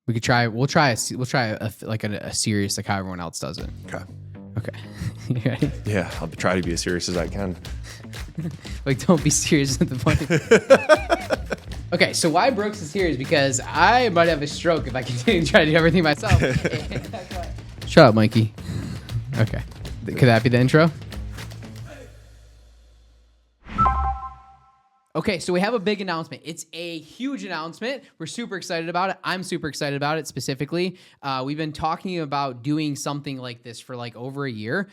We could try. We'll try a series like how everyone else does it. Okay. You ready? Yeah, I'll try to be as serious as I can. Like, don't be serious at the point. Okay, so why Brooks is here is because I might have a stroke if I continue to try to do everything myself. Shut up, Mikey. Okay. Could that be the intro? Okay, so we have a big announcement. It's a huge announcement. We're super excited about it. I'm super excited about it specifically. We've been talking about doing something like this for like over a year.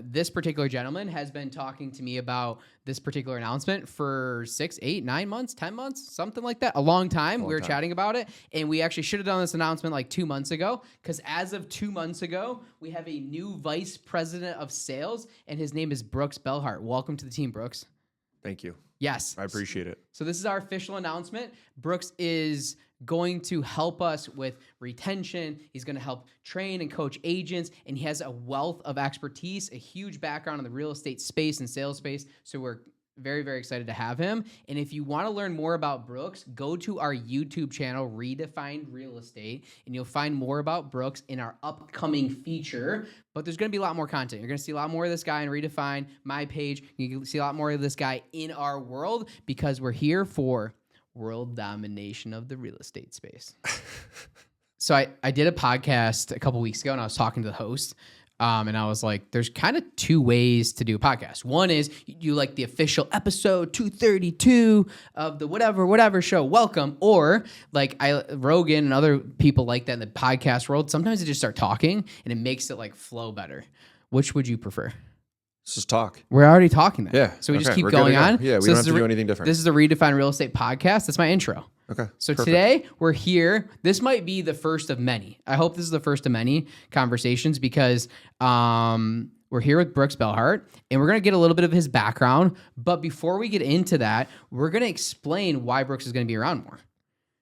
This particular gentleman has been talking to me about this particular announcement for 6, 8, 9 months, 10 months, something like that. A long time. We were chatting about it, and we actually should have done this announcement like 2 months ago, because as of 2 months ago, we have a new vice president of sales, and his name is Brooks Belhart. Welcome to the team, Brooks. Thank you. Yes. I appreciate it. So this is our official announcement. Brooks is going to help us with retention. He's going to help train and coach agents, and he has a wealth of expertise, a huge background in the real estate space and sales space. So we're very, very excited to have him. And if you want to learn more about Brooks, go to our YouTube channel, Redefine Real Estate, and you'll find more about Brooks in our upcoming feature. But there's going to be a lot more content. You're going to see a lot more of this guy in Redefine, my page. You can see a lot more of this guy in our world, because we're here for world domination of the real estate space. So I did a podcast a couple weeks ago, and I was talking to the host. And I was like, there's kind of two ways to do a podcast. One is you do like the official episode 232 of the whatever show, welcome. Or like Rogan and other people like that in the podcast world, sometimes they just start talking and it makes it like flow better. Which would you prefer? Let's just talk. We're already talking then. Yeah. So we just keep going on. Yeah, we don't have to do anything different. This is the Redefine Real Estate Podcast. That's my intro. Okay. So perfect. Today we're here. This might be the first of many. I hope this is the first of many conversations, because we're here with Brooks Belhart, and we're going to get a little bit of his background. But before we get into that, we're going to explain why Brooks is going to be around more.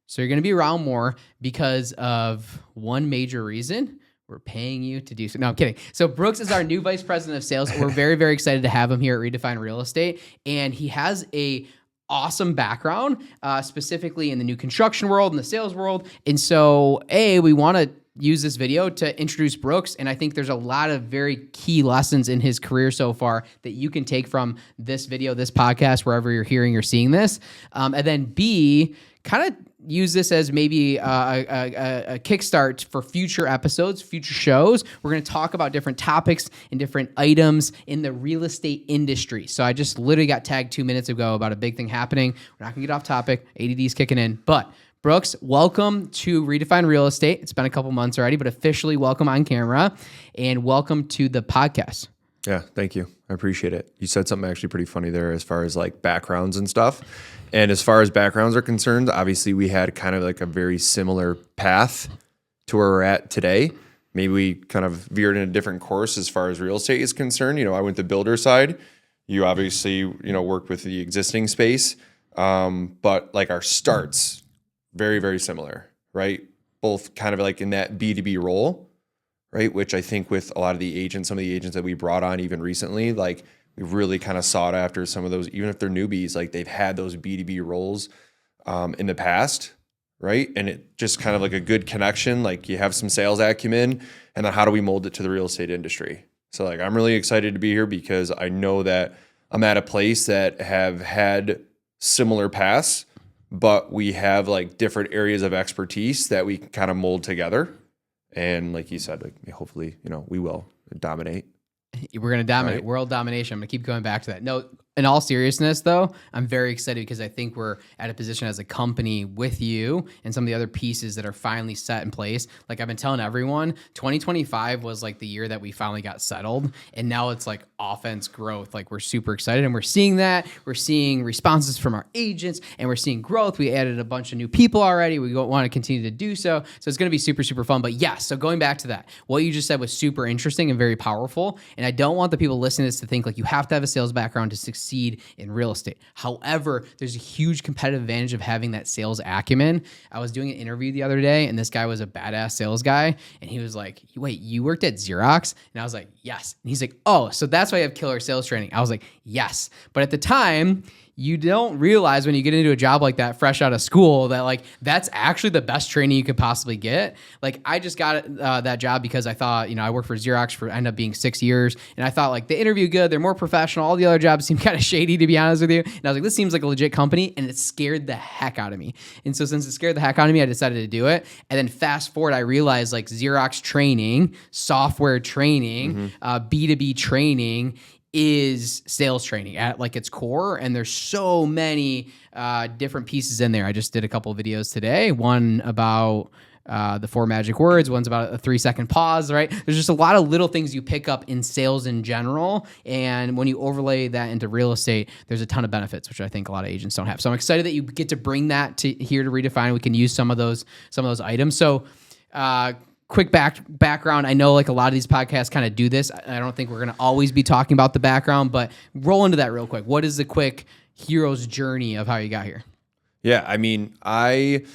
So you're going to be around more because of one major reason. We're paying you to do so. No, I'm kidding. So Brooks is our new vice president of sales. We're very, very excited to have him here at Redefine Real Estate. And he has a awesome background, specifically in the new construction world and the sales world. And so, we want to use this video to introduce Brooks. And I think there's a lot of very key lessons in his career so far that you can take from this video, this podcast, wherever you're hearing or seeing this. And then B, kind of use this as maybe a kickstart for future episodes, future shows. We're going to talk about different topics and different items in the real estate industry. So I just literally got tagged 2 minutes ago about a big thing happening. We're not going to get off topic. ADD's kicking in. But Brooks, welcome to Redefine Real Estate. It's been a couple months already, but officially welcome on camera, and welcome to the podcast. Yeah, thank you. I appreciate it. You said something actually pretty funny there as far as like backgrounds and stuff. And as far as backgrounds are concerned, obviously we had kind of like a very similar path to where we're at today. Maybe we kind of veered in a different course as far as real estate is concerned. I went the builder side. You obviously, worked with the existing space. But like our starts, very, very similar, right? Both kind of like in that B2B role, right? Which I think with a lot of the agents, some of the agents that we brought on even recently, like we really kind of sought after some of those, even if they're newbies, like they've had those B2B roles in the past, right? And it just kind of like a good connection, like you have some sales acumen, and then how do we mold it to the real estate industry? So like, I'm really excited to be here because I know that I'm at a place that have had similar paths, but we have like different areas of expertise that we can kind of mold together. And like you said, like hopefully, we will dominate. We're going to dominate, right? World domination. I'm going to keep going back to that. No, in all seriousness, though, I'm very excited because I think we're at a position as a company with you and some of the other pieces that are finally set in place. Like I've been telling everyone, 2025 was like the year that we finally got settled. And now it's like offense growth. Like we're super excited and we're seeing that. We're seeing responses from our agents and we're seeing growth. We added a bunch of new people already. We want to continue to do so. So it's going to be super, super fun. But yes, so going back to that, what you just said was super interesting and very powerful. And I don't want the people listening to this to think like you have to have a sales background to succeed in real estate. However, there's a huge competitive advantage of having that sales acumen. I was doing an interview the other day and this guy was a badass sales guy. And he was like, wait, you worked at Xerox? And I was like, yes. And he's like, oh, so that's why you have killer sales training. I was like, yes. But at the time, you don't realize when you get into a job like that, fresh out of school, that like that's actually the best training you could possibly get. Like I just got that job because I thought, I worked for Xerox for ended up being 6 years, and I thought like they interview good, they're more professional. All the other jobs seem kind of shady, to be honest with you. And I was like, this seems like a legit company, and it scared the heck out of me. And so since it scared the heck out of me, I decided to do it. And then fast forward, I realized like Xerox training, software training, B2B training is sales training at like its core, and there's so many different pieces in there. I just did a couple of videos today, one about the 4 magic words, one's about a 3-second pause, right? There's just a lot of little things you pick up in sales in general, and when you overlay that into real estate, there's a ton of benefits, which I think a lot of agents don't have. So I'm excited that you get to bring that to here to Redefine. We can use some of those items. So quick background. I know like a lot of these podcasts kind of do this. I don't think we're going to always be talking about the background, but roll into that real quick. What is the quick hero's journey of how you got here? Yeah. I mean, coming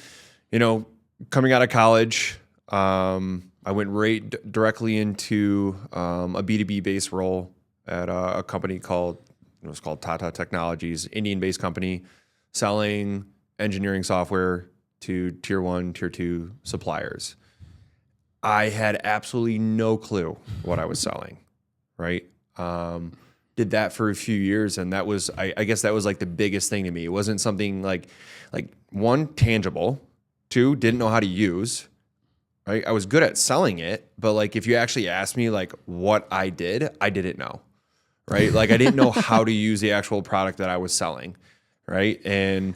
out of college, I went right directly into a B2B based role at a company called Tata Technologies, Indian-based company, selling engineering software to tier 1, tier 2 suppliers. I had absolutely no clue what I was selling, right? Did that for a few years, and that was, I guess that was like the biggest thing to me. It wasn't something like one, tangible, 2, didn't know how to use, right? I was good at selling it, but like if you actually asked me like what I didn't know, right? Like I didn't know how to use the actual product that I was selling, right? And,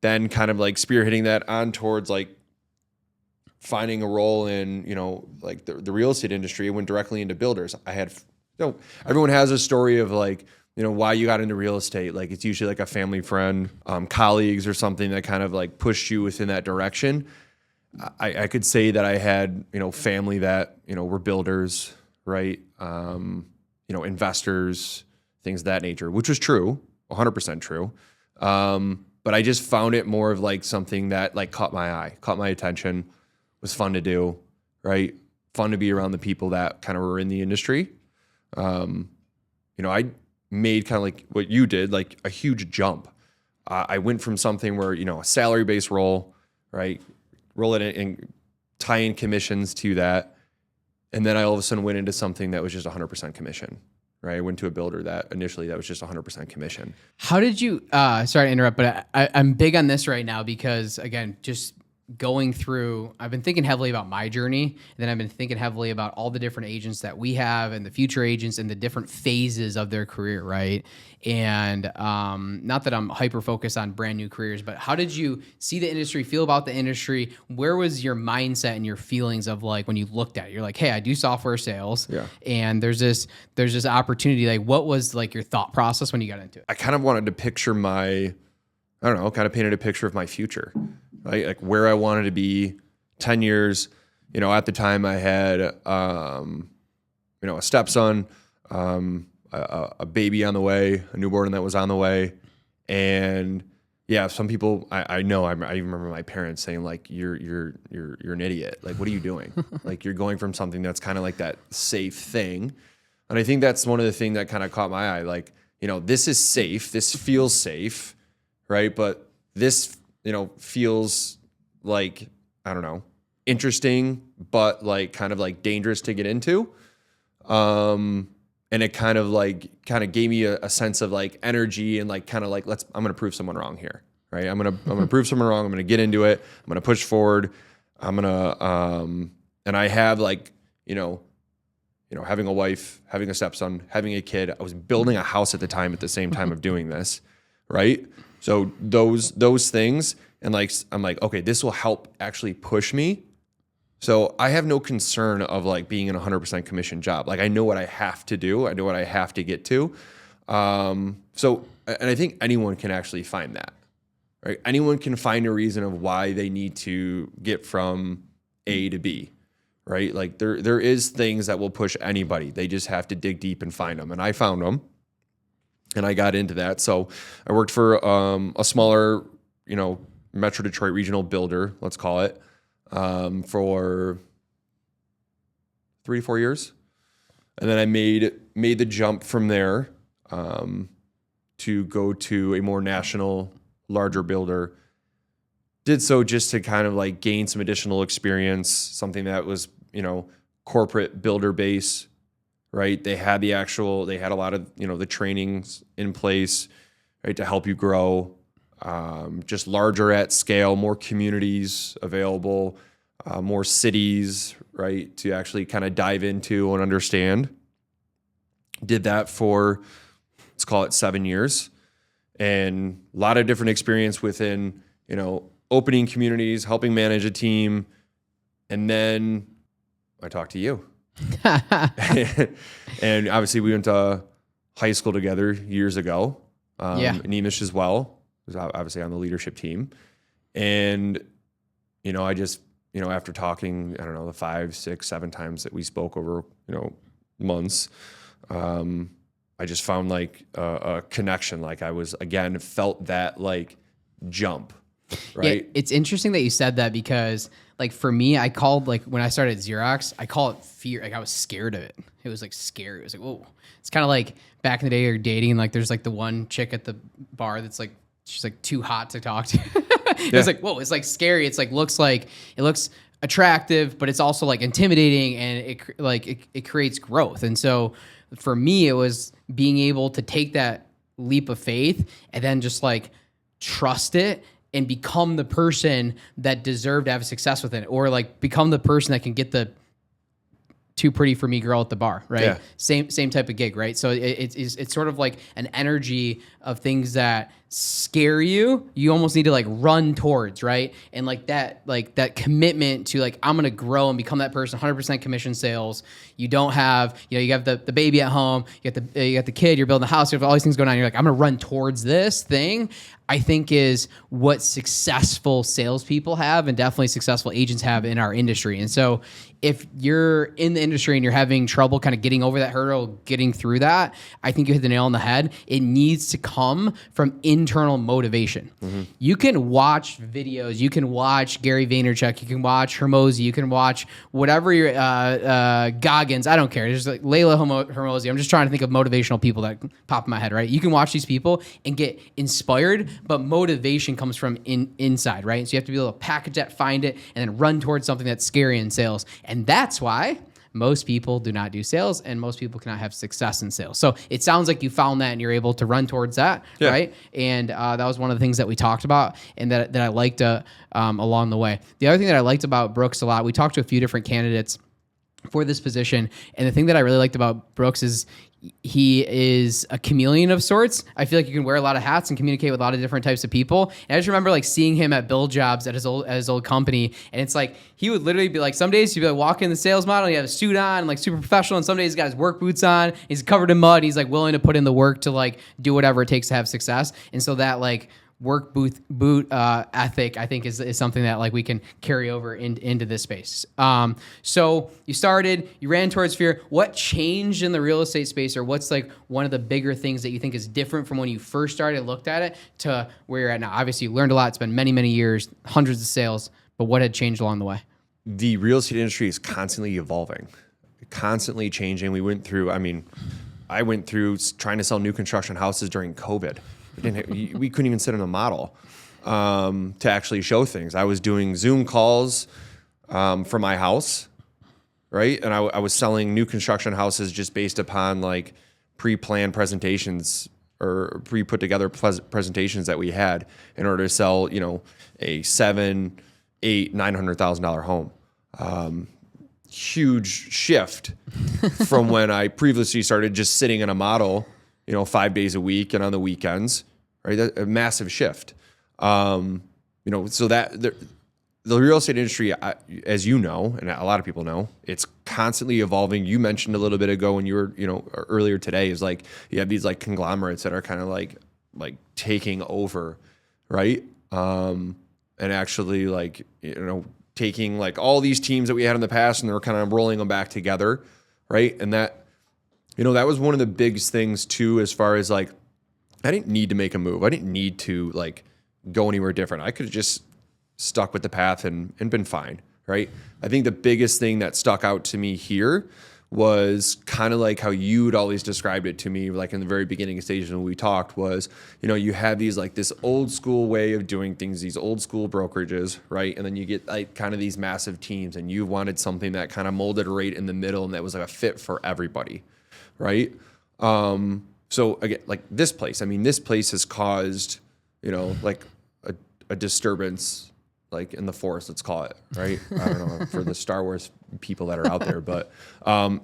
then kind of like spearheading that on towards like finding a role in, like the real estate industry. I went directly into builders. I had, everyone has a story of like, why you got into real estate. Like it's usually like a family friend, colleagues or something that kind of like pushed you within that direction. I could say that I had, family that, were builders, right? Investors, things of that nature, which was true, 100% true. But I just found it more of like something that like caught my eye, caught my attention, was fun to do, right? Fun to be around the people that kind of were in the industry. I made kind of like what you did, like a huge jump. I went from something where, a salary-based role, right? Roll it in and tie in commissions to that. And then I all of a sudden went into something that was just 100% commission, right? I went to a builder that initially that was just 100% commission. How did you, sorry to interrupt, but I'm big on this right now because again, just going through, I've been thinking heavily about my journey, and then I've been thinking heavily about all the different agents that we have and the future agents and the different phases of their career, right? And not that I'm hyper focused on brand new careers, but how did you see the industry, feel about the industry? Where was your mindset and your feelings of like when you looked at it? You're like, hey, I do software sales, and there's this opportunity. Like, what was like your thought process when you got into it? I kind of wanted to picture kind of painted a picture of my future. Right? Like where I wanted to be 10 years, at the time I had, a stepson, a baby on the way, a newborn that was on the way. And yeah, some people I know, I remember my parents saying like, you're an idiot. Like, what are you doing? Like you're going from something that's kind of like that safe thing. And I think that's one of the things that kind of caught my eye. Like, this is safe. This feels safe. Right. But this, feels like, I don't know, interesting, but like kind of like dangerous to get into. And it kind of gave me a sense of like energy and like kind of like, I'm going to prove someone wrong here. Right. I'm going to prove someone wrong. I'm going to get into it. I'm going to push forward. I'm going to, and I have like, having a wife, having a stepson, having a kid. I was building a house at the same time of doing this. Right. So those things, and like, I'm like, okay, this will help actually push me. So I have no concern of like being in a 100% commission job. Like I know what I have to do. I know what I have to get to. And I think anyone can actually find that, right? Anyone can find a reason of why they need to get from A to B, right? Like there is things that will push anybody. They just have to dig deep and find them. And I found them. And I got into that. So I worked for a smaller, Metro Detroit regional builder, let's call it, for 3 to 4 years. And then I made the jump from there to go to a more national, larger builder. Did so just to kind of like gain some additional experience, something that was, corporate builder base, right? They had a lot of, the trainings in place, right, to help you grow, just larger at scale, more communities available, more cities, right, to actually kind of dive into and understand. Did that for, let's call it 7 years, and a lot of different experience within, opening communities, helping manage a team. And then I talked to you. And obviously we went to high school together years ago. Nemish as well was obviously on the leadership team. And, I just, after talking, I don't know, the 5, 6, 7 times that we spoke over, months, I just found like a connection. Like I was, again, felt that like jump. Right. Yeah, it's interesting that you said that because, like, for me, I called, like, when I started Xerox, I call it fear. Like, I was scared of it. It was like scary. It was like, whoa. It's kind of like back in the day you're dating, like, there's like the one chick at the bar that's like, she's like too hot to talk to. It's like, whoa, it's like scary. It's like, it looks attractive, but it's also like intimidating, and it creates growth. And so for me, it was being able to take that leap of faith and then just like trust it and become the person that deserved to have success with it, or like become the person that can get the too pretty for me girl at the bar, right? Yeah. Same type of gig, right? So it's sort of like an energy of things that scare you. You almost need to like run towards, right? And like that commitment to like, I'm going to grow and become that person, 100% commission sales. You don't have, you have the baby at home, you got the kid, you're building a house, you have all these things going on. You're like, I'm going to run towards this thing. I think is what successful salespeople have, and definitely successful agents have in our industry. And so if you're in the industry and you're having trouble kind of getting over that hurdle, getting through that, I think you hit the nail on the head. It needs to come from internal motivation. Mm-hmm. You can watch videos, you can watch Gary Vaynerchuk, you can watch Hermosi, you can watch whatever your Goggins, I don't care. There's like Layla Hermosi. I'm just trying to think of motivational people that pop in my head, right? You can watch these people and get inspired, but motivation comes from inside, right? So you have to be able to package that, find it, and then run towards something that's scary in sales. And that's why most people do not do sales, and most people cannot have success in sales. So it sounds like you found that and you're able to run towards that, right? And that was one of the things that we talked about and that I liked along the way. The other thing that I liked about Brooks a lot, we talked to a few different candidates for this position, and the thing that I really liked about Brooks is he is a chameleon of sorts. I feel like you can wear a lot of hats and communicate with a lot of different types of people. And I just remember like seeing him at Build Jobs at his old company, and it's like he would literally be like, some days he'd be like walking the sales model, he had a suit on and like super professional, and some days he's got his work boots on, he's covered in mud, he's like willing to put in the work to like do whatever it takes to have success. And so that like work boot ethic, I think, is something that like we can carry over into this space. So you ran towards fear. What changed in the real estate space, or what's like one of the bigger things that you think is different from when you first started and looked at it to where you're at now? Obviously, you learned a lot. It's been many, many years, hundreds of sales, but what had changed along the way? The real estate industry is constantly evolving, constantly changing. I went through trying to sell new construction houses during COVID. We couldn't even sit in a model to actually show things. I was doing Zoom calls for my house, right? And I was selling new construction houses just based upon like pre-planned presentations or pre-put together presentations that we had in order to sell, a $700,000, $800,000, $900,000 home. Huge shift from when I previously started just sitting in a model 5 days a week and on the weekends, right? A massive shift. So that the real estate industry, as you know, and a lot of people know, it's constantly evolving. You mentioned a little bit ago when you were, earlier today, is like you have these like conglomerates that are kind of like taking over, right? And actually like, taking like all these teams that we had in the past and they're kind of rolling them back together, right? And that, that was one of the biggest things too, as far as like, I didn't need to make a move. I didn't need to like go anywhere different. I could have just stuck with the path and been fine, right? I think the biggest thing that stuck out to me here was kind of like how you'd always described it to me, like in the very beginning stages when we talked, was, you have these like this old school way of doing things, these old school brokerages, right? And then you get like kind of these massive teams, and you wanted something that kind of molded right in the middle and that was like a fit for everybody, right? So again, like this place has caused, like a disturbance, like in the forest, let's call it, right? I don't know, for the Star Wars people that are out there, but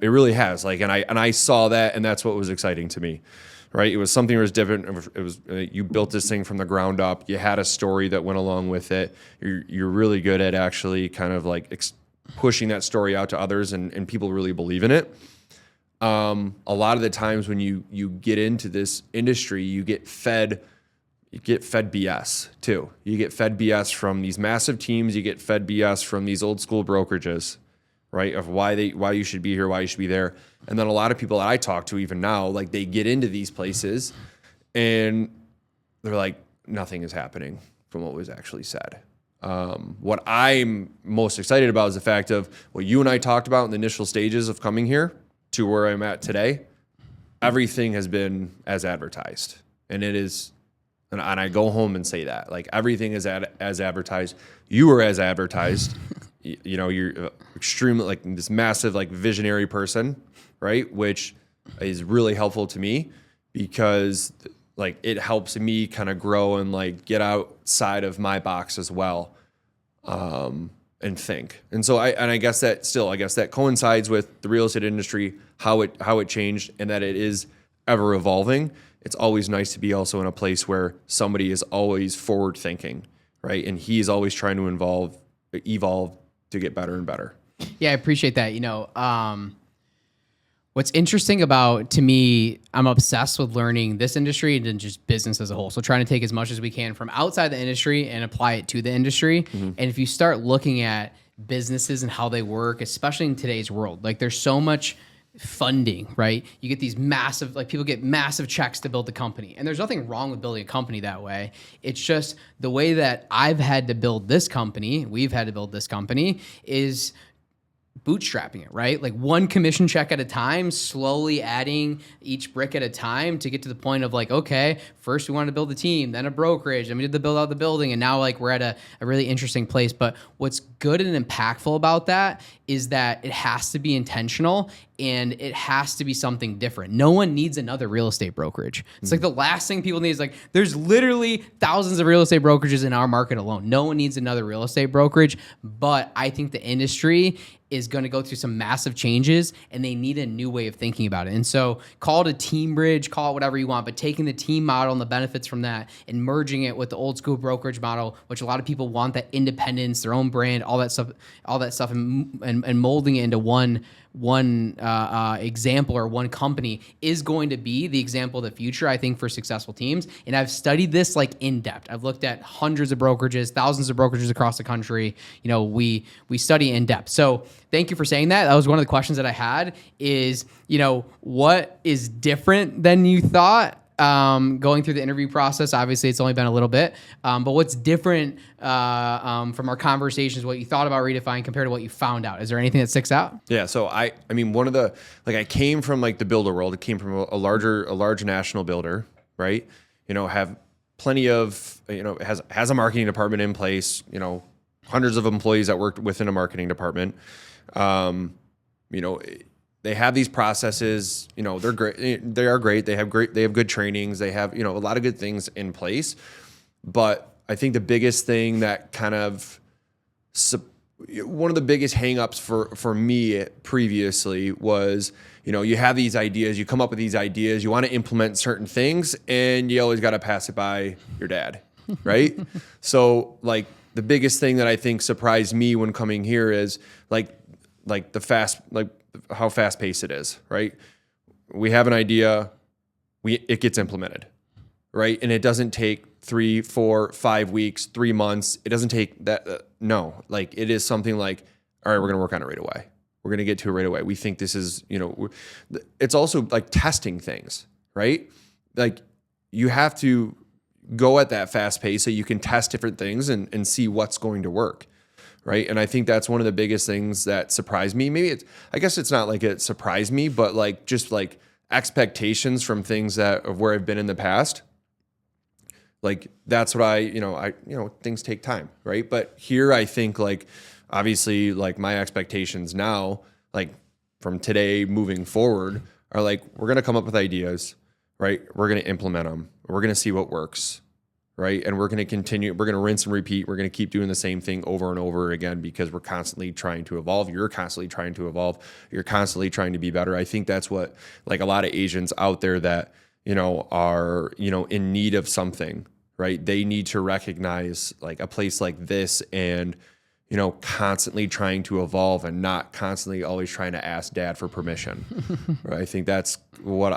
it really has. Like, and I saw that, and that's what was exciting to me, right? It was something that was different. It was you built this thing from the ground up. You had a story that went along with it. You're really good at actually kind of like pushing that story out to others, and people really believe in it. A lot of the times when you get into this industry, you get fed BS too. You get fed BS from these massive teams. You get fed BS from these old school brokerages, right? Of why you should be here, why you should be there. And then a lot of people that I talk to even now, like they get into these places and they're like, nothing is happening from what was actually said. What I'm most excited about is the fact of what you and I talked about in the initial stages of coming here to where I'm at today. Everything has been as advertised, and it is. And I go home and say that, like, everything is as advertised. You were as advertised. You're extremely like this massive like visionary person, right? Which is really helpful to me because like it helps me kind of grow and like get outside of my box as well, and think. And so I guess that coincides with the real estate industry, how it changed, and that it is ever evolving. It's always nice to be also in a place where somebody is always forward thinking, right? And he's always trying to evolve to get better and better. Yeah, I appreciate that. What's interesting about, to me, I'm obsessed with learning this industry and then just business as a whole. So trying to take as much as we can from outside the industry and apply it to the industry. Mm-hmm. And if you start looking at businesses and how they work, especially in today's world, like there's so much funding, right? You get these massive, like people get massive checks to build the company. And there's nothing wrong with building a company that way. It's just the way that we've had to build this company is bootstrapping it, right? Like one commission check at a time, slowly adding each brick at a time to get to the point of like, okay, first we wanted to build a team, then a brokerage, then we did the build out the building, and now like we're at a really interesting place. But what's good and impactful about that is that it has to be intentional and it has to be something different. No one needs another real estate brokerage. It's like the last thing people need is like, there's literally thousands of real estate brokerages in our market alone. No one needs another real estate brokerage, but I think the industry is going to go through some massive changes and they need a new way of thinking about it. And so call it a team bridge, call it whatever you want, but taking the team model and the benefits from that and merging it with the old school brokerage model, which a lot of people want, that independence, their own brand, all that stuff and molding it into one example or one company is going to be the example of the future, I think, for successful teams. And I've studied this like in depth. I've looked at hundreds of brokerages, thousands of brokerages across the country. We study in depth. So thank you for saying that. That was one of the questions that I had is, what is different than you thought? Going through the interview process, obviously it's only been a little bit, but what's different from our conversations, what you thought about Redefine compared to what you found out? Is there anything that sticks out? Yeah. So I mean, one of the, like, I came from like the builder world. It came from a large national builder, right? Have plenty of, has a marketing department in place, hundreds of employees that work within a marketing department. They have these processes, they're great. They are great. They have good trainings. They have, a lot of good things in place. But I think the biggest thing that kind of, one of the biggest hangups for me previously was, you have these ideas, you come up with these ideas, you want to implement certain things, and you always got to pass it by your dad, right? So like the biggest thing that I think surprised me when coming here is like how fast paced it is, right? We have an idea, it gets implemented, right? And it doesn't take 3, 4, 5 weeks, 3 months. It doesn't take that. No, like it is something like, all right, we're going to work on it right away. We're going to get to it right away. We think this is, it's also like testing things, right? Like you have to go at that fast pace so you can test different things and see what's going to work, right? And I think that's one of the biggest things that surprised me. I guess it's not like it surprised me, but like just like expectations from things that of where I've been in the past. Like that's what things take time, right? But here I think like obviously like my expectations now, like from today moving forward are like, we're going to come up with ideas, right? We're going to implement them. We're going to see what works, right? And we're going to continue, we're going to rinse and repeat. We're going to keep doing the same thing over and over again because we're constantly trying to evolve. You're constantly trying to evolve. You're constantly trying to be better. I think that's what like a lot of agents out there that, are, in need of something, right? They need to recognize like a place like this and, constantly trying to evolve and not constantly always trying to ask dad for permission. Right? I think that's one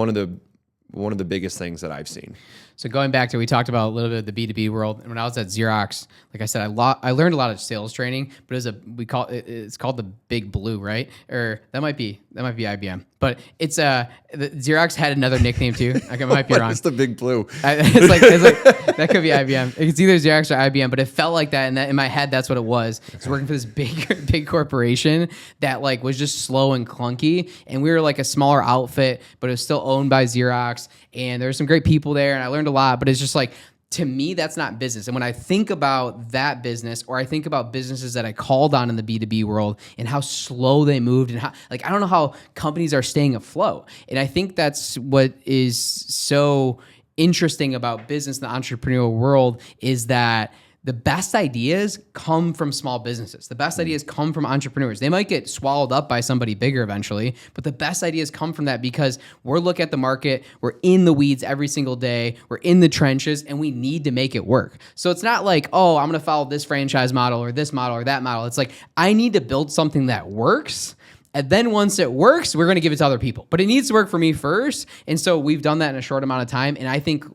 of the biggest things that I've seen. So going back to, we talked about a little bit of the B2B world. And when I was at Xerox, like I said, I learned a lot of sales training, but it's called the Big Blue, right? Or that might be IBM, but it's Xerox had another nickname too. I might be wrong. It's the Big Blue. It's like that could be IBM. It's either Xerox or IBM, but it felt like that. And that in my head, that's what it was. It's working for this big corporation that like was just slow and clunky. And we were like a smaller outfit, but it was still owned by Xerox. And there were some great people there and I learned a lot, but it's just like, to me, that's not business. And when I think about that business, or I think about businesses that I called on in the B2B world and how slow they moved and how, like, I don't know how companies are staying afloat. And I think that's what is so interesting about business in the entrepreneurial world is that the best ideas come from small businesses. The best ideas come from entrepreneurs. They might get swallowed up by somebody bigger eventually, but the best ideas come from that because we're looking at the market, we're in the weeds every single day, we're in the trenches, and we need to make it work. So it's not like, oh, I'm gonna follow this franchise model or this model or that model. It's like, I need to build something that works. And then once it works, we're going to give it to other people. But it needs to work for me first. And so we've done that in a short amount of time. And I think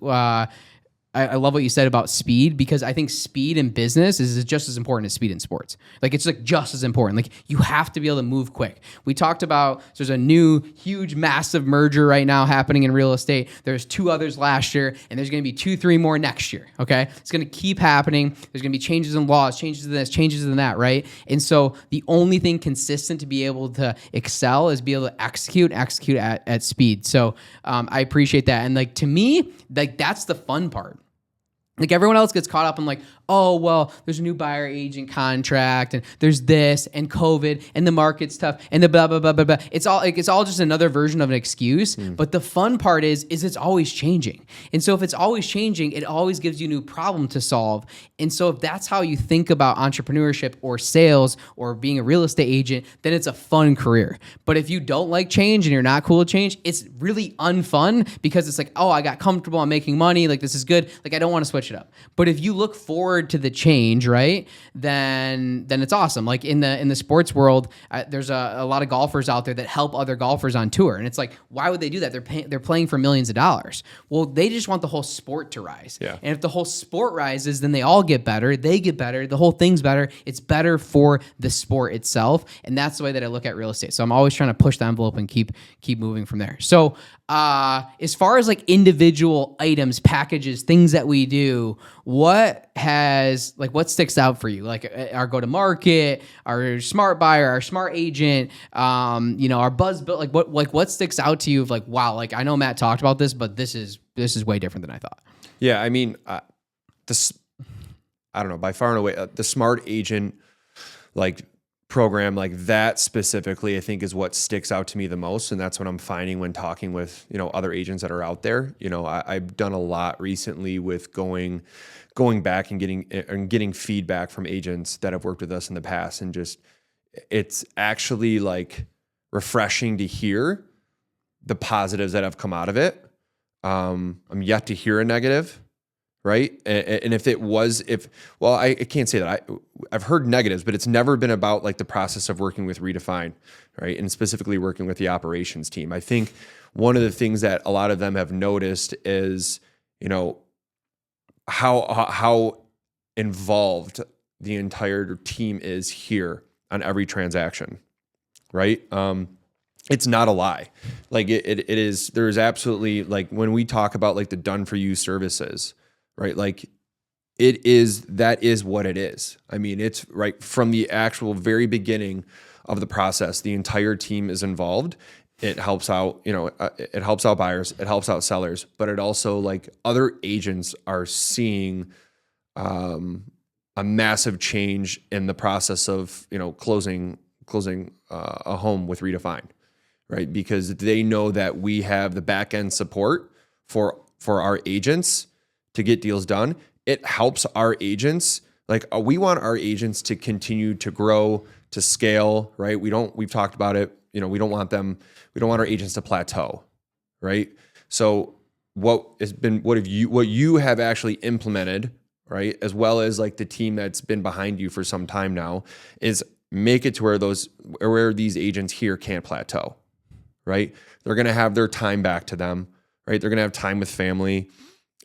I love what you said about speed, because I think speed in business is just as important as speed in sports. Like, it's like just as important. Like, you have to be able to move quick. We talked about, so there's a new, huge, massive merger right now happening in real estate. There's 2 others last year, and there's going to be 2, 3 more next year. Okay. It's going to keep happening. There's going to be changes in laws, changes in this, changes in that. Right. And so the only thing consistent to be able to excel is be able to execute at speed. So I appreciate that. And like, to me, like, that's the fun part. Like, everyone else gets caught up in like, oh, well, there's a new buyer agent contract and there's this and COVID and the market's tough and the blah, blah, blah, blah, blah. It's all just another version of an excuse. But the fun part is it's always changing. And so if it's always changing, it always gives you a new problem to solve. And so if that's how you think about entrepreneurship or sales or being a real estate agent, then it's a fun career. But if you don't like change and you're not cool with change, it's really unfun, because it's like, oh, I got comfortable, I'm making money, like, this is good. Like, I don't want to switch it up. But if you look forward to the change, right, then it's awesome. Like, in the sports world, there's a lot of golfers out there that help other golfers on tour, and it's like, why would they do that? They're playing for millions of dollars. Well, they just want the whole sport to rise. Yeah. And if the whole sport rises, then they all get better. They get better. The whole thing's better. It's better for the sport itself, and that's the way that I look at real estate. So I'm always trying to push the envelope and keep moving from there. So as far as like individual items, packages, things that we do, what sticks out for you? Like, our go-to-market, our smart buyer, our smart agent, our buzz built, what sticks out to you of like, wow, like, I know Matt talked about this, but this is way different than I thought. Yeah. I mean, I don't know, by far and away, the smart agent, like, program, like that specifically, I think is what sticks out to me the most. And that's what I'm finding when talking with, other agents that are out there. I've done a lot recently with going back and getting feedback from agents that have worked with us in the past. And just, it's actually like refreshing to hear the positives that have come out of it. I'm yet to hear a negative. Right. And I can't say that I've heard negatives, but it's never been about like the process of working with Redefine, right. And specifically working with the operations team. I think one of the things that a lot of them have noticed is, how involved the entire team is here on every transaction. Right. It's not a lie. Like it is, there's absolutely, like, when we talk about like the done for you services, right? Like, that is what it is. I mean, it's right from the actual very beginning of the process. The entire team is involved. It helps out, it helps out buyers, it helps out sellers, but it also, like, other agents are seeing a massive change in the process of, closing a home with Redefine, right? Because they know that we have the back end support for our agents to get deals done. It helps our agents. Like, we want our agents to continue to grow, to scale, right? We've talked about it. We don't want our agents to plateau, right? So what you have actually implemented, right, as well as, like, the team that's been behind you for some time now, is make it to where these agents here can't plateau, right? They're going to have their time back to them, right? They're going to have time with family.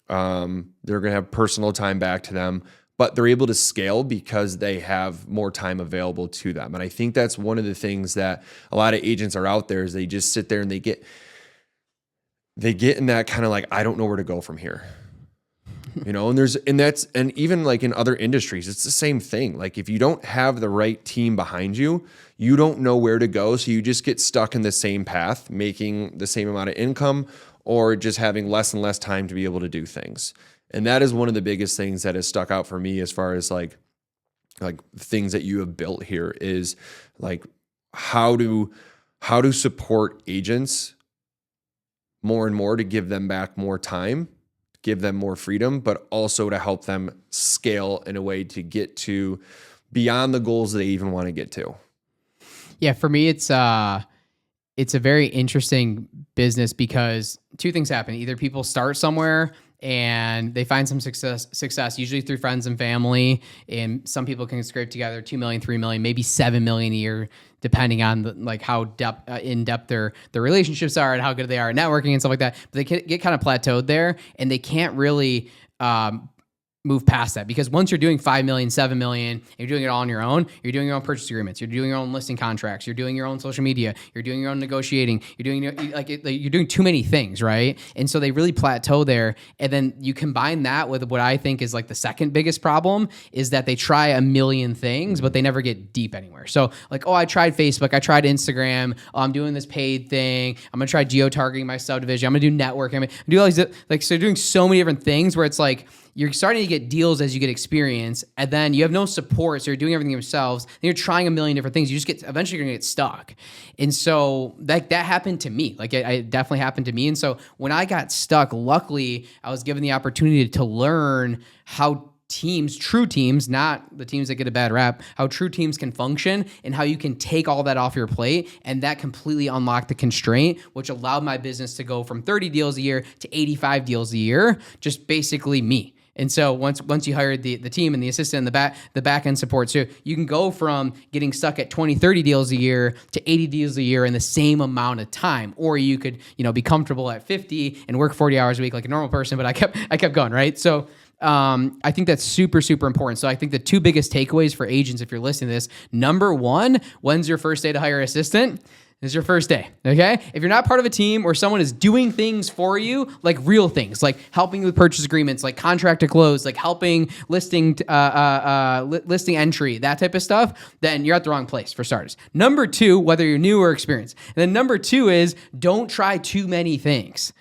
They're going to have personal time back to them, but they're able to scale because they have more time available to them. And I think that's one of the things that a lot of agents are out there, is they just sit there and they get in that kind of, like, I don't know where to go from here. And even, like, in other industries, it's the same thing. Like, if you don't have the right team behind you, you don't know where to go. So you just get stuck in the same path, making the same amount of income, or just having less and less time to be able to do things. And that is one of the biggest things that has stuck out for me, as far as like things that you have built here, is like how to support agents more and more, to give them back more time, give them more freedom, but also to help them scale in a way to get to beyond the goals they even want to get to. Yeah, for me, it's a very interesting business, because two things happen. Either people start somewhere and they find some success, usually through friends and family, and some people can scrape together 2 million, 3 million, maybe 7 million a year, depending on how in depth their relationships are and how good they are at networking and stuff like that. But they get kind of plateaued there, and they can't really move past that, because once you're doing 5 million, 7 million, you're doing it all on your own. You're doing your own purchase agreements. You're doing your own listing contracts. You're doing your own social media. You're doing your own negotiating. You're doing too many things, right? And so they really plateau there. And then you combine that with what I think is, like, the second biggest problem, is that they try a million things, but they never get deep anywhere. So, like, I tried Facebook. I tried Instagram. I'm doing this paid thing. I'm going to try geo-targeting my subdivision. I'm going to do networking. I'm going to do all these, like, so you're doing so many different things where it's like, you're starting to get deals as you get experience, and then you have no support, so you're doing everything yourselves, and you're trying a million different things. You just eventually you're gonna get stuck. And so that happened to me. Like, it definitely happened to me. And so when I got stuck, luckily I was given the opportunity to learn how true teams, not the teams that get a bad rap, how true teams can function, and how you can take all that off your plate. And that completely unlocked the constraint, which allowed my business to go from 30 deals a year to 85 deals a year, just basically me. And so once you hired the team and the assistant and the back end support, so you can go from getting stuck at 20, 30 deals a year to 80 deals a year in the same amount of time. Or you could, be comfortable at 50 and work 40 hours a week like a normal person, but I kept going, right? So I think that's super, super important. So I think the two biggest takeaways for agents, if you're listening to this, number one, when's your first day to hire an assistant? This is your first day, okay? If you're not part of a team, or someone is doing things for you, like real things, like helping with purchase agreements, like contract to close, like helping listing entry, that type of stuff, then you're at the wrong place, for starters. Number two, whether you're new or experienced. And then number two is, don't try too many things.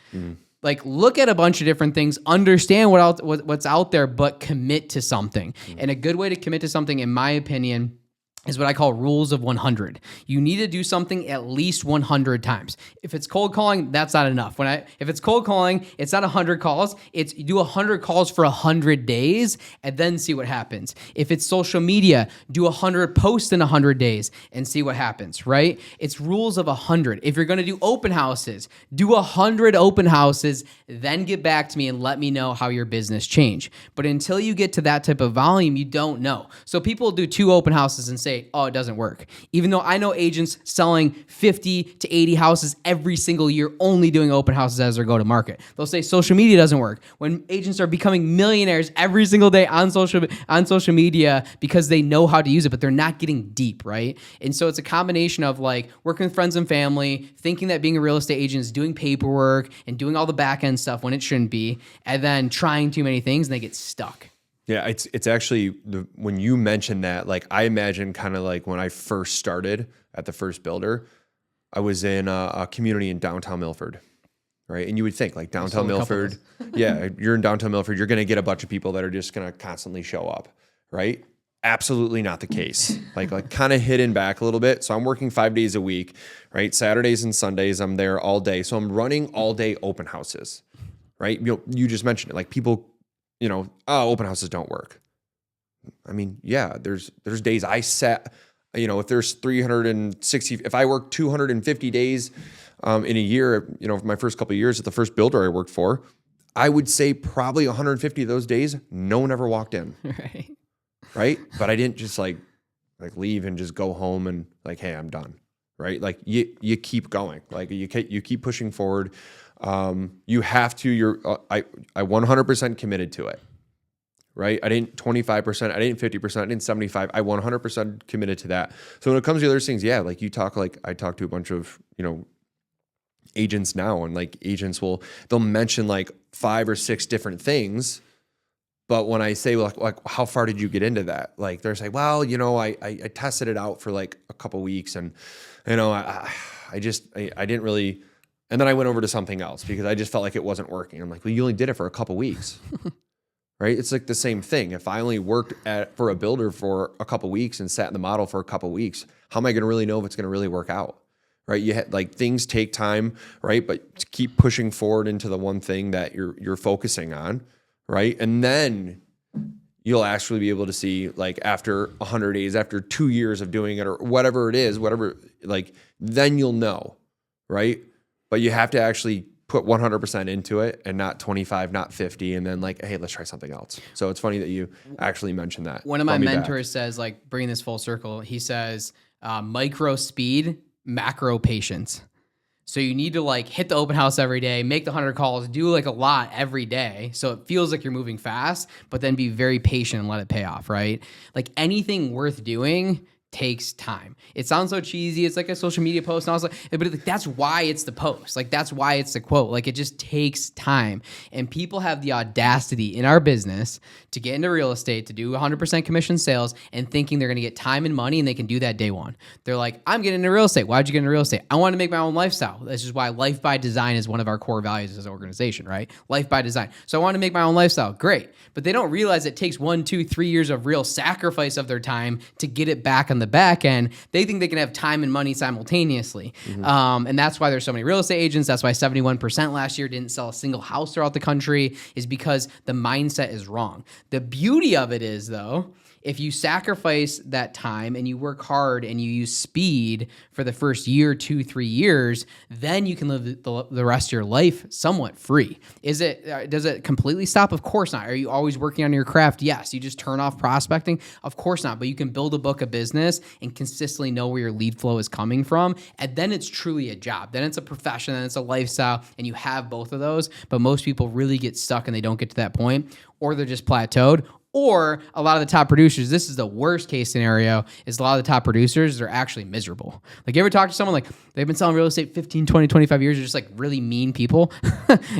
Like, look at a bunch of different things, understand what's out there, but commit to something. And a good way to commit to something, in my opinion, is what I call rules of 100. You need to do something at least 100 times. If it's cold calling, that's not enough. If it's cold calling, it's not 100 calls. It's you do 100 calls for 100 days and then see what happens. If it's social media, do 100 posts in 100 days and see what happens, right? It's rules of 100. If you're going to do open houses, do 100 open houses, then get back to me and let me know how your business changed. But until you get to that type of volume, you don't know. So people do 2 open houses and say, oh, it doesn't work. Even though I know agents selling 50 to 80 houses every single year, only doing open houses as their go-to-market. They'll say social media doesn't work. When agents are becoming millionaires every single day on social media because they know how to use it, but they're not getting deep, right? And so it's a combination of like working with friends and family, thinking that being a real estate agent is doing paperwork and doing all the back end stuff when it shouldn't be, and then trying too many things and they get stuck. Yeah, it's actually when you mentioned that, like I imagine kind of like when I first started at the first builder, I was in a community in downtown Milford, right? And you would think like downtown Milford, yeah, you're in downtown Milford, you're going to get a bunch of people that are just going to constantly show up, right? Absolutely not the case. Like kind of hidden back a little bit. So I'm working 5 days a week, right? Saturdays and Sundays, I'm there all day. So I'm running all day open houses, right? You just mentioned it, like people, open houses don't work. I mean, yeah, there's days I sat, if there's 360, if I work 250 days in a year, my first couple of years at the first builder I worked for, I would say probably 150 of those days, no one ever walked in. Right. But I didn't just like leave and just go home and like, hey, I'm done. Right. Like you keep going, like you keep pushing forward. You have to, I 100% committed to it. Right. I didn't 25%, I didn't 50%, I didn't 75. I 100% committed to that. So when it comes to other things, yeah, like I talk to a bunch of, agents now, and like agents they'll mention like 5 or 6 different things. But when I say like how far did you get into that? Like they're saying, well, I tested it out for like a couple weeks, and I didn't really, and then I went over to something else because I just felt like it wasn't working. I'm like, well, you only did it for a couple weeks. Right? It's like the same thing. If I only worked for a builder for a couple weeks and sat in the model for a couple weeks, how am I going to really know if it's going to really work out? Right? Like things take time, right? But keep pushing forward into the one thing that you're focusing on. Right. And then you'll actually be able to see, like after 100 days, after 2 years of doing it or whatever it is, like then you'll know. Right. But you have to actually put 100% into it and not 25, not 50. And then like, hey, let's try something else. So it's funny that you actually mentioned that. One of my mentors says, like, bring this full circle. He says, micro speed, macro patience. So you need to like hit the open house every day, make the 100 calls, do like a lot every day. So it feels like you're moving fast, but then be very patient and let it pay off, right? Like anything worth doing takes time. It sounds so cheesy. It's like a social media post. And I was like, but that's why it's the post. Like that's why it's the quote. Like it just takes time. And people have the audacity in our business to get into real estate, to do 100% commission sales and thinking they're going to get time and money and they can do that day one. They're like, I'm getting into real estate. Why'd you get into real estate? I want to make my own lifestyle. This is why life by design is one of our core values as an organization, right? Life by design. So I want to make my own lifestyle. Great. But they don't realize it takes 1, 2, 3 years of real sacrifice of their time to get it back on the back end. They think they can have time and money simultaneously. Mm-hmm. And that's why there's so many real estate agents. That's why 71% last year didn't sell a single house throughout the country, is because the mindset is wrong. The beauty of it is, though, if you sacrifice that time and you work hard and you use speed for the first year, 2, 3 years, then you can live the rest of your life somewhat free. Does it completely stop? Of course not. Are you always working on your craft? Yes. You just turn off prospecting? Of course not. But you can build a book of business and consistently know where your lead flow is coming from. And then it's truly a job. Then it's a profession, then it's a lifestyle, and you have both of those. But most people really get stuck and they don't get to that point, or they're just plateaued. Or a lot of the top producers, this is the worst case scenario, is a lot of the top producers are actually miserable. Like you ever talk to someone like they've been selling real estate 15, 20, 25 years, they're just like really mean people.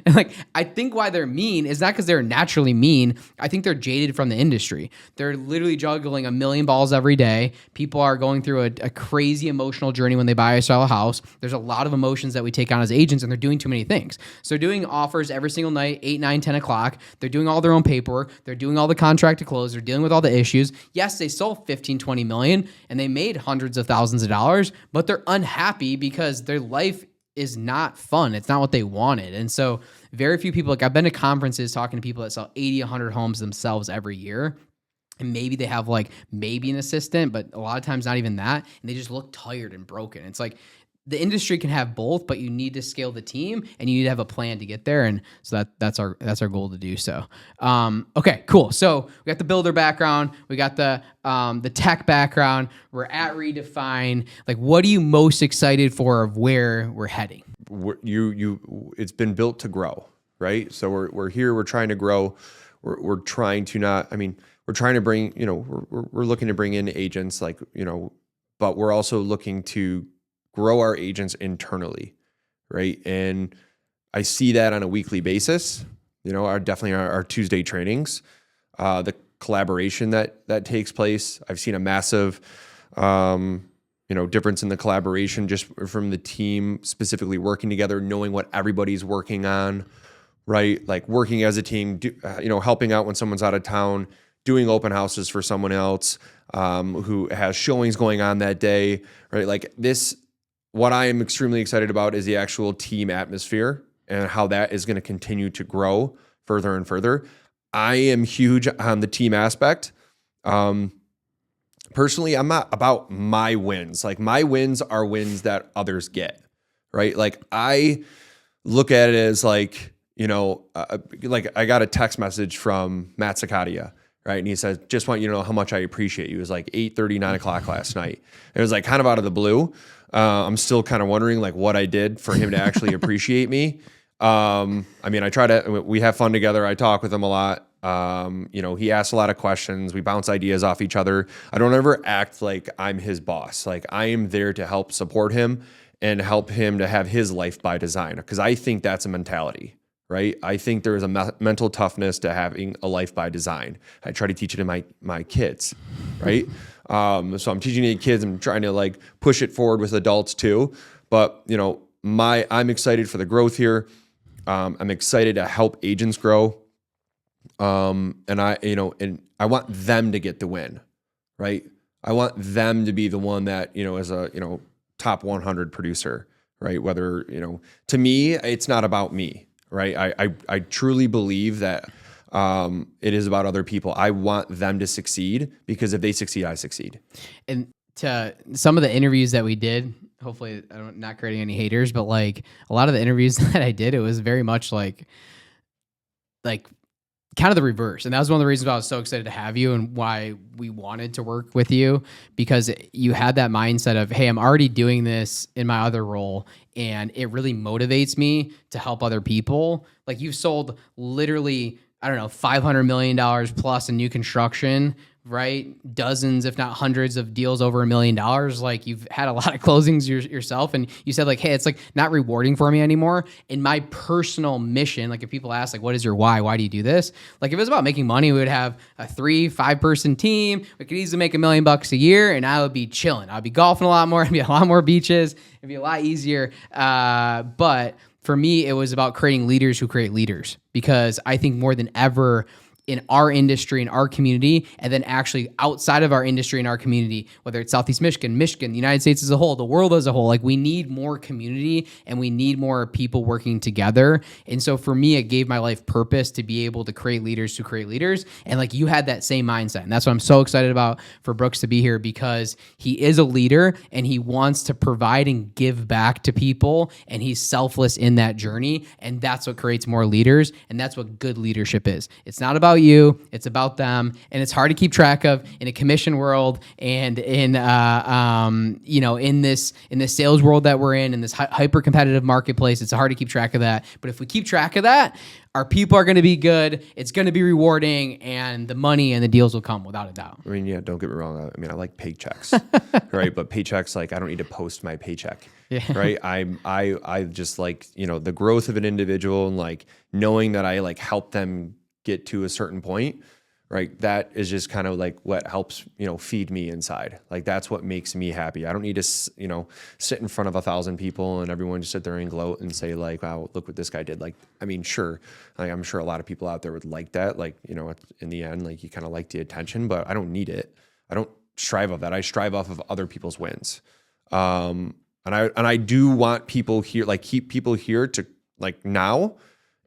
And like, I think why they're mean is not because they're naturally mean. I think they're jaded from the industry. They're literally juggling a million balls every day. People are going through a crazy emotional journey when they buy or sell a house. There's a lot of emotions that we take on as agents, and they're doing too many things. So they're doing offers every single night, 8, 9, 10 o'clock. They're doing all their own paperwork. They're doing all the contract to close. They're dealing with all the issues. Yes, they sold 15, 20 million and they made hundreds of thousands of dollars, but they're unhappy because their life is not fun. It's not what they wanted. And so very few people, like I've been to conferences talking to people that sell 80, 100 homes themselves every year. And maybe they have like maybe an assistant, but a lot of times not even that. And they just look tired and broken. It's like, the industry can have both, but you need to scale the team and you need to have a plan to get there. And so that's our goal to do so. Okay, cool. So we got the builder background, we got the tech background, we're at Redefine. Like, what are you most excited for of where we're heading? It's been built to grow, right? So we're here, we're trying to grow. We're trying to we're trying to bring, we're looking to bring in agents but we're also looking to grow our agents internally, right? And I see that on a weekly basis. Our Tuesday trainings. The collaboration that takes place. I've seen a massive, difference in the collaboration just from the team specifically working together, knowing what everybody's working on, right? Like working as a team, helping out when someone's out of town, doing open houses for someone else who has showings going on that day, right? Like this, what I am extremely excited about is the actual team atmosphere and how that is going to continue to grow further and further. I am huge on the team aspect. Personally, I'm not about my wins. Like my wins are wins that others get, right? Like I look at it as like I got a text message from Matt Cicadia, right? And he says, just want you to know how much I appreciate you. It was like 8:30, 9 o'clock last night. It was like kind of out of the blue. I'm still kind of wondering like what I did for him to actually appreciate me. We have fun together. I talk with him a lot. He asks a lot of questions. We bounce ideas off each other. I don't ever act like I'm his boss. Like I am there to help support him and help him to have his life by design. Because I think that's a mentality, right? I think there is a mental toughness to having a life by design. I try to teach it to my kids, right? So I'm teaching the kids. I'm trying to like push it forward with adults too. But I'm excited for the growth here. I'm excited to help agents grow. And I want them to get the win, right? I want them to be the one that, as a, top 100 producer, right? Whether, to me, it's not about me, right? I truly believe that, it is about other people. I want them to succeed because if they succeed, I succeed. And to some of the interviews that we did, hopefully I'm not creating any haters, but like a lot of the interviews that I did, it was very much like kind of the reverse. And that was one of the reasons why I was so excited to have you and why we wanted to work with you, because you had that mindset of, hey, I'm already doing this in my other role and it really motivates me to help other people. Like you've sold literally, I don't know, $500 million plus in new construction, right? Dozens, if not hundreds of deals over $1 million. Like you've had a lot of closings yourself. And you said like, hey, it's like not rewarding for me anymore. In my personal mission, like if people ask like, what is your why? Why do you do this? Like if it was about making money, we would have a 3-5 person team. We could easily make $1 million a year and I would be chilling. I'd be golfing a lot more. It'd be a lot more beaches. It'd be a lot easier. But for me, it was about creating leaders who create leaders, because I think more than ever in our industry, in our community, and then actually outside of our industry and our community, whether it's Southeast Michigan, the United States as a whole, the world as a whole, like we need more community and we need more people working together. And so for me, it gave my life purpose to be able to create leaders to create leaders. And like you had that same mindset. And that's what I'm so excited about for Brooks to be here, because he is a leader and he wants to provide and give back to people. And he's selfless in that journey. And that's what creates more leaders. And that's what good leadership is. It's not about you, it's about them, and it's hard to keep track of in a commission world and in in this sales world that we're in this hyper competitive marketplace. It's hard to keep track of that, but if we keep track of that, our people are going to be good, it's going to be rewarding, and the money and the deals will come without a doubt. I mean, yeah, don't get me wrong. I mean, I like paychecks, right? But paychecks, like I don't need to post my paycheck, right? I just like, the growth of an individual and like knowing that I like help them get to a certain point, right? That is just kind of like what helps, feed me inside. Like that's what makes me happy. I don't need to, sit in front of 1,000 people and everyone just sit there and gloat and say like, wow, look what this guy did. Like, I mean, sure. Like, I'm sure a lot of people out there would like that. Like, in the end, like you kind of like the attention, but I don't need it. I don't strive off that. I strive off of other people's wins. And I do want people here, like keep people here to like now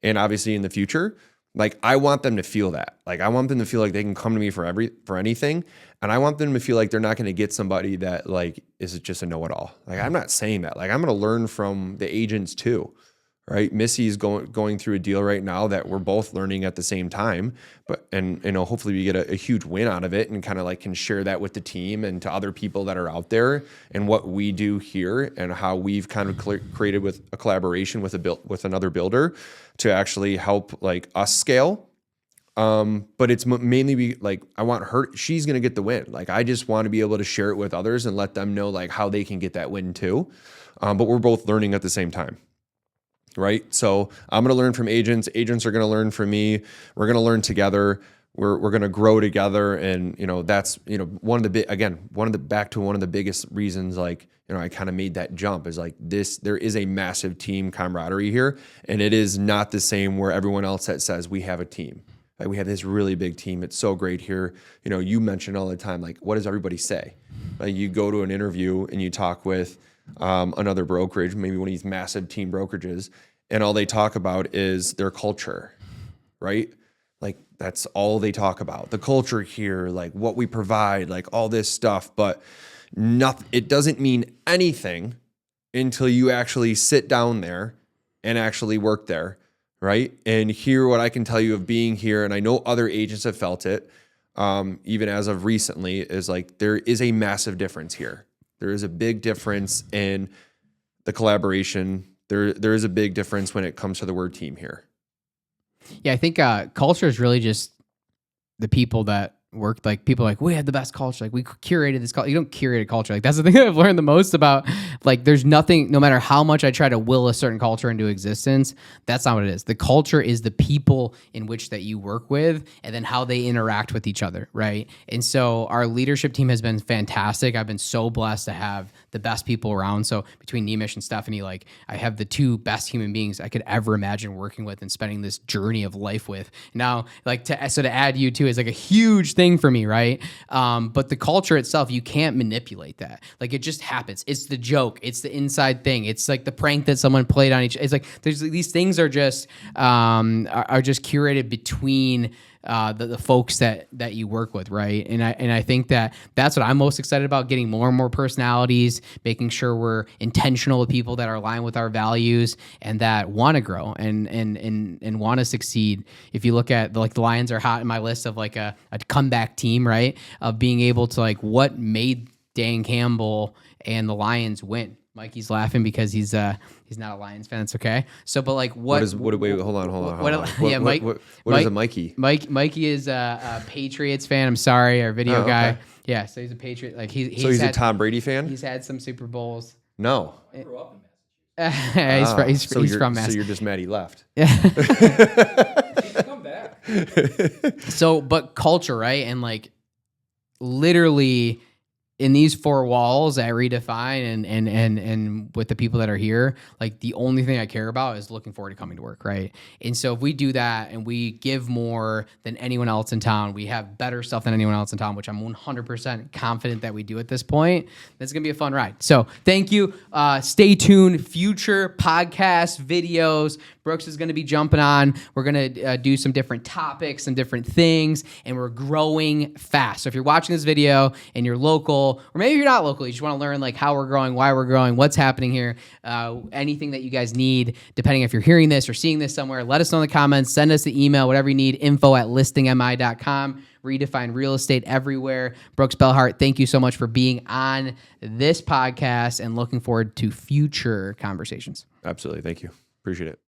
and obviously in the future. Like I want them to feel that. Like I want them to feel like they can come to me for anything. And I want them to feel like they're not going to get somebody that like is just a know-it-all. Like I'm not saying that. Like I'm going to learn from the agents too, right? Missy's going through a deal right now that we're both learning at the same time. But hopefully we get a huge win out of it and kind of like can share that with the team and to other people that are out there and what we do here and how we've kind of created with a collaboration with another builder to actually help like us scale. But it's mainly like I want her, she's going to get the win. Like I just want to be able to share it with others and let them know like how they can get that win too. But we're both learning at the same time. Right. So I'm going to learn from agents. Agents are going to learn from me. We're going to learn together. we're going to grow together. And, that's, one of the biggest reasons, like, I kind of made that jump is like there is a massive team camaraderie here. And it is not the same where everyone else that says we have a team. Like, we have this really big team. It's so great here. You mention all the time, like, what does everybody say? Like, you go to an interview and you talk with another brokerage, maybe one of these massive team brokerages, and all they talk about is their culture, right? Like, that's all they talk about. The culture here, like what we provide, like all this stuff, but it doesn't mean anything until you actually sit down there and actually work there, right? And hear what I can tell you of being here. And I know other agents have felt it, even as of recently, is like, there is a massive difference here. There is a big difference in the collaboration. There is a big difference when it comes to the word team here. Yeah, I think culture is really just the people that work. Like, people are like, we had the best culture. Like, we curated this culture. You don't curate a culture. Like, that's the thing that I've learned the most about. Like, there's nothing, no matter how much I try to will a certain culture into existence, that's not what it is. The culture is the people in which that you work with, and then how they interact with each other, right? And so our leadership team has been fantastic. I've been so blessed to have the best people around. So between Nemish and Stephanie, like, I have the two best human beings I could ever imagine working with and spending this journey of life with. Now, like, to add you too is like a huge thing for me, right? But the culture itself, you can't manipulate that. Like, it just happens. It's the joke. It's the inside thing. It's like the prank that someone played on each. It's like these things are just curated between the folks that you work with, right? And I think that's what I'm most excited about, getting more and more personalities, making sure we're intentional with people that are aligned with our values and that want to grow and want to succeed. If you look at the Lions are hot in my list of like a comeback team, right? Of being able to, like, what made Dan Campbell and the Lions win. Mikey's laughing because he's not a Lions fan. It's okay. So, but like, wait, hold on. Yeah, Mike. What is a Mikey? Mikey is a Patriots fan. I'm sorry, our video guy. Okay. Yeah, so he's a Patriot. Like, he's a Tom Brady fan. He's had some Super Bowls. No. I grew up in Massachusetts. He's from Massachusetts. So you're just mad he left. He's come back. So, but culture, right? And like, literally, in these four walls at Redefine and with the people that are here, like, the only thing I care about is looking forward to coming to work, right? And so if we do that and we give more than anyone else in town, we have better stuff than anyone else in town, which I'm 100% confident that we do at this point, that's going to be a fun ride. So thank you. Stay tuned. Future podcasts, videos. Brooks is going to be jumping on. We're going to do some different topics, some different things, and we're growing fast. So if you're watching this video and you're local, or maybe you're not local, you just want to learn like how we're growing, why we're growing, what's happening here, anything that you guys need, depending if you're hearing this or seeing this somewhere, let us know in the comments, send us the email, whatever you need, info@listingmi.com. Redefine Real Estate everywhere. Brooks Belhart, thank you so much for being on this podcast and looking forward to future conversations. Absolutely. Thank you. Appreciate it.